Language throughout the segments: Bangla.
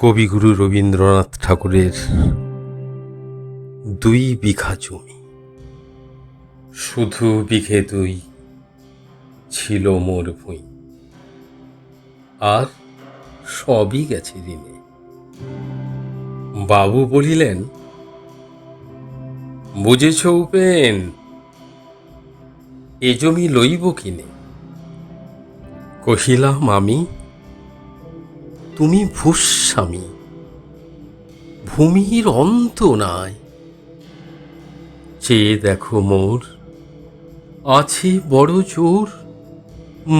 কবিগুরু রবীন্দ্রনাথ ঠাকুরের 2 বিঘা জমি, শুধু বিঘে 2 ছিল মোর ভুঁই, আর সবই গেছে দিনে। বাবু বলিলেন, বুঝেছ উপেন, এ জমি লইব কিনে? কহিলাম আমি, তুমি ভূস্বামী, ভূমির অন্ত নাই। চেয়ে দেখো মোর, আছে বড় জোর,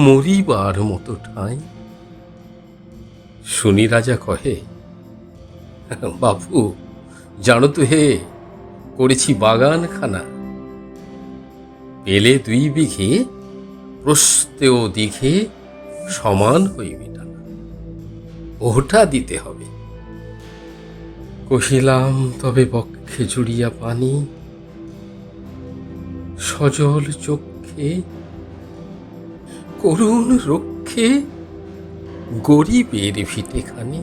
মরিবার মতো ঠাঁই। শুনি রাজা কহে, বাপু জানো তো হে, করেছি বাগানখানা, পেলে 2 বিঘে, প্রস্থে ও দিঘে সমান হইবে টানা, ওটা দিতে হবে। কহিলাম, তবে বক্ষে জুড়িয়া পানি, সজল চক্ষে করুণ রক্ষে গরিবের ভিটেখানি।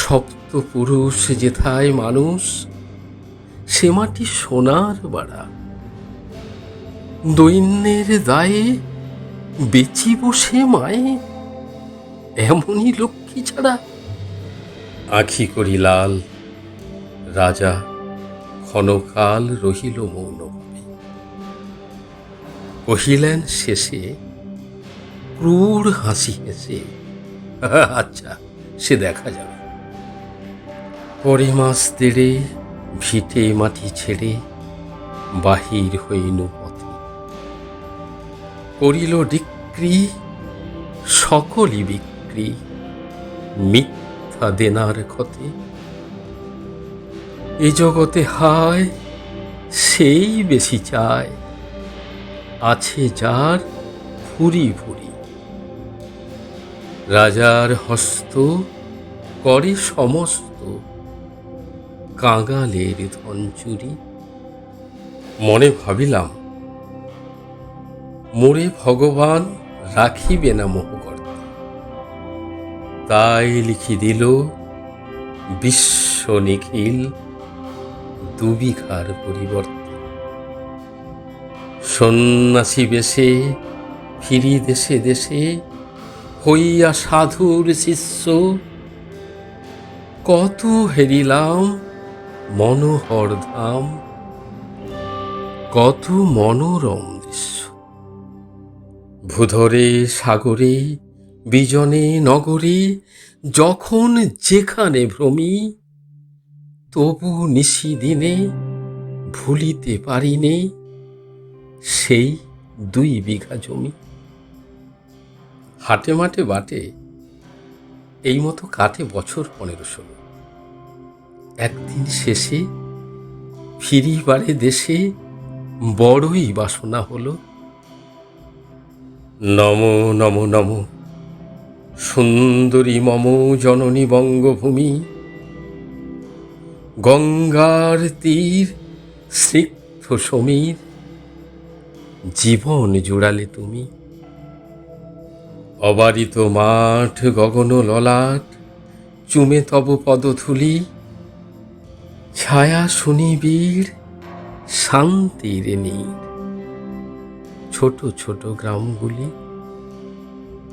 সপ্তপুরুষ যেথায় মানুষ, সে মাটি সোনার বাড়া, দৈন্যের দায়ে বেচিব সে মায়ে, এমনই লক্ষ্মী ছাড়া। আঁখি করি লাল, রাজা ক্ষণকাল রহিল মৌনভাবে। কহিলেন শেষে ক্রূর হাসি হেসে, আচ্ছা সে দেখা যাবে। পরে মাস 1.5 ভিটে মাটি ছেড়ে বাহির হইল পথে। করিল ডিক্রি, সকলই বিক্রি, মিথ্যা দেনার ক্ষতে। এ জগতে হায় সেই বেশি চায়, আছে যার ভুরি ভুরি। রাজার হস্ত করে সমস্ত, কাঙালের ধন চুরি। মনে ভাবিলাম, মোরে ভগবান রাখিবে না মোহগর্তে, তাই লিখি দিল বিশ্ব নিখিল 2 বিঘার পরিবর্তে। সন্ন্যাসী বেশে ফিরি দেশে দেশে, হইয়া সাধুর শিষ্য। কত হেরিলাম মনোহর ধাম, কত মনোরম দৃশ্য। ভূধরে সাগরে বিজনে নগরে, যখন যেখানে ভ্রমি, তবু নিশি দিনে ভুলিতে পারিনে সেই 2 বিঘা জমি। হাটে মাঠে বাটে এই মতো কাটে বছর 15-16। একদিন শেষে ফিরিবারে দেশে বড়ই বাসনা হলো। নম নম নম সুন্দরী মম জননী বঙ্গভূমি, গঙ্গার তীর স্নিগ্ধ সমীর, জীবন জুড়ালে তুমি। অবারিত মাঠ গগন ললাট, চুমে তব পদধূলি, ছায়া সুনিবিড় শান্তির নীড়। ছোট ছোট গ্রামগুলি,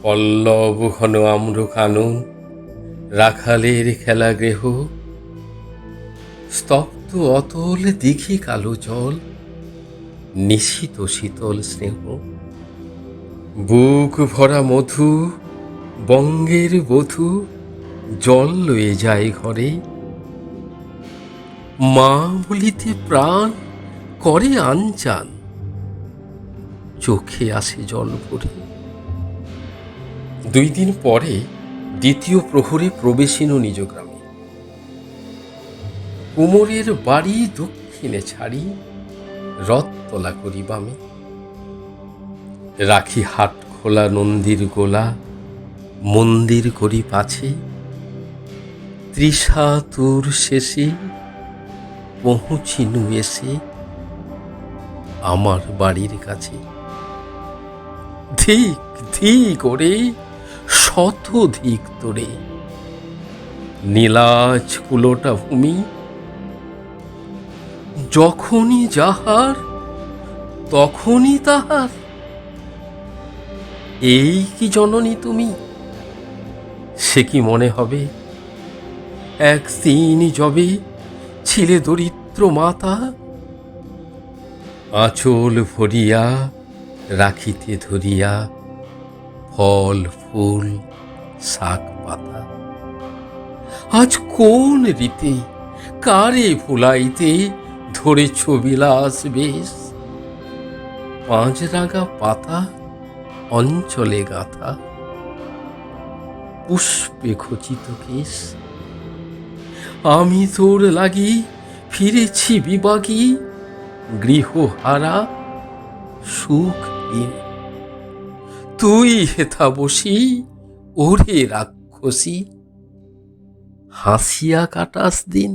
পল্লব ঘন আম্রকানন, রাখালের খেলাগৃহ, স্তব্ধ অতল দিঘি কালো জল, নিশীত শীতল স্নেহ। বুক ভরা মধু, বঙ্গের বধূ জল লয়ে যায় ঘরে। মা বলিতে প্রাণ করে আনচান, চোখে আসে জল ভরে। 2 দিন পরে দ্বিতীয় প্রহরে প্রবেশিল নিজ গ্রামে। কুমোরের বাড়ি দক্ষিণে ছাড়ি, রথতলা করি বামে। রাখি হাট খোলা নন্দীর গোলা, মন্দির করি পাছে। ত্রিশাতুর শেষে পৌঁছিনু এসে আমার বাড়ির কাছে। ধিক ধিক ওরে, শত ধিক তোরে, নীলাজ কুলোটা ভূমি, যখনই যাহার তখনই তাহার। এই কি জননী তুমি? সে কি মনে হবে একদিন যবে ছিলে দরিদ্র মাতা, আঁচল ভরিয়া রাখিতে ধরিয়া ফল ফুল শাক পাতা। আজ কোন রীতে কারে ভুলাইতে ধরেছ বিলাস বেশ, পাঁচরাঙা পাতা অঞ্চলে গাথা, পুষ্পে খচিত কেশ। আমি তোর লাগি ফিরেছি বিবাগী, গৃহহারা সুখহীন। তুই হেথা বসি ওরে রাক্ষসী, হাসিয়া কাটাস দিন।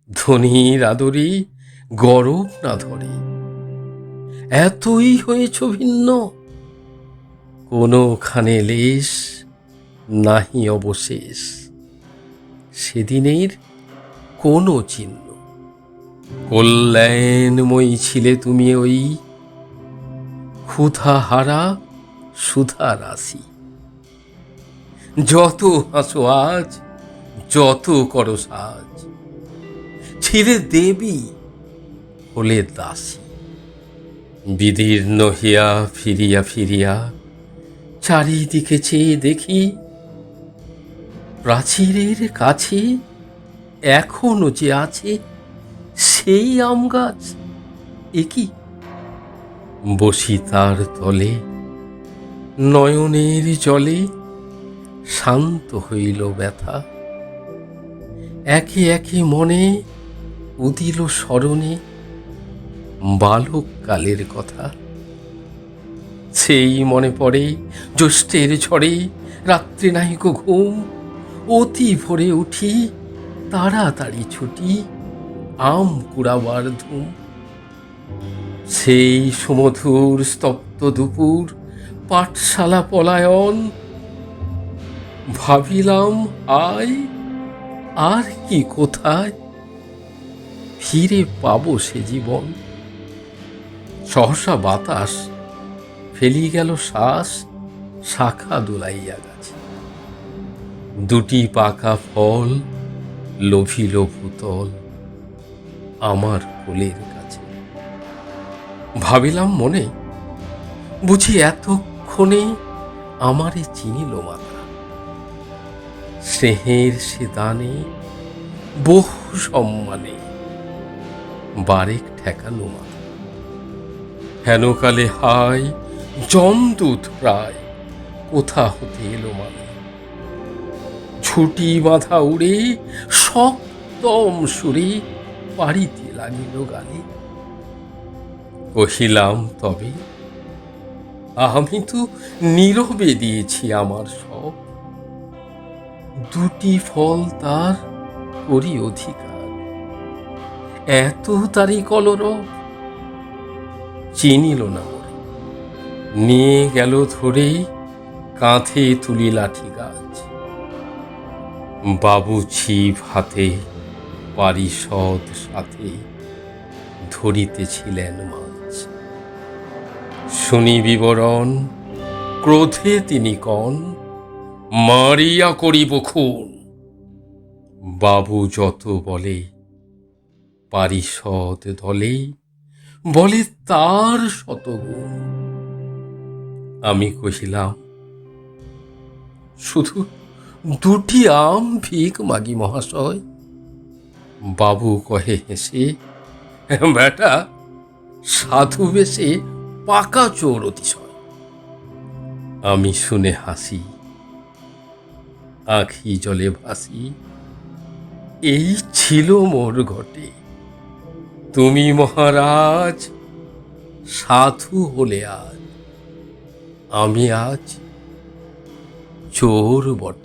ধনীর আদরে গরব না ধরে, এতই হয়েছ ভিন্ন। কোনোখানে লেশ নাহি অবশেষ, সেদিনের কোনো চিহ্ন। কল্যাণময়ী ছিলে তুমি ওই, ক্ষুধাহারা সুধা রাশি। যত হাসো আজ, যত করো সাজ, ছিলে দেবী হলে দাসী। বিদীর্ণ হিয়া ফিরিয়া ফিরিয়া চারিদিকে চেয়ে দেখি, প্রাচীরের কাছে এখনো যে আছে সেই আম গাছ। একই বসি তার তলে, নয়নের জলে শান্ত হইল ব্যথা। একে একে মনে উদিল স্মরণে বালককালের কথা। সেই মনে পড়ে জ্যৈষ্ঠের ঝড়ে রাত্রে নাহিক ঘুম, অতি ভোরে উঠি তাড়াতাড়ি ছুটি আম কুড়াবার ধুম। সেই সুমধুর স্তব্ধ দুপুর পাঠশালা পলায়ন, ভাবিলাম আয় আর কি কোথায় ফিরে পাবো সে জীবন। সহসা বাতাস ফেলি গেল শ্বাস, শাখা দোলাইয়া গেছে। দুটি পাকা ফল লোভিল ভূতল আমার কোলের কাছে। ভাবিলাম মনে, বুঝি এতক্ষণে আমারে চিনিল মাতা। স্নেহের সে দানে বহু সম্মানে বারেক ঠেকানো মাতা। হেনকালে হায় যমদূত প্রায় কোথা হতে এলো মানে। ছুটি বাঁধা উড়ে সপ্তম সুরে পাড়িতে লাগিল গালে। কহিলাম তবে, আমি তো নীরবে দিয়েছি আমার সব, দুটি ফল তার করি অধিকার, এত তারি কলরব। চিনিল না মরে, নিয়ে গেল ধরে কাঁধে তুলি লাঠি গাছ। বাবু ছিপ হাতে পারিষদ সাথে ধরিতেছিলেন মাছ। শুনি বিবরণ, ক্রোধে তিনি কন, মারিয়া করিব খুন। বাবু যত বলে পারিষদ দলে, বলে তার শতগুণ। আমি কহিলাম, শুধু দুটি আম ভিক মাগি মহাশয়। বাবু কহে হেসে, বেটা সাধু বেশে পাকা চোর অতিশয়। আমি শুনে হাসি, আঁখি জলে ভাসি। এই ছিল মোর ঘটে, তুমি মহারাজ সাধু হলে আজ, আমি আজ চোর বটে।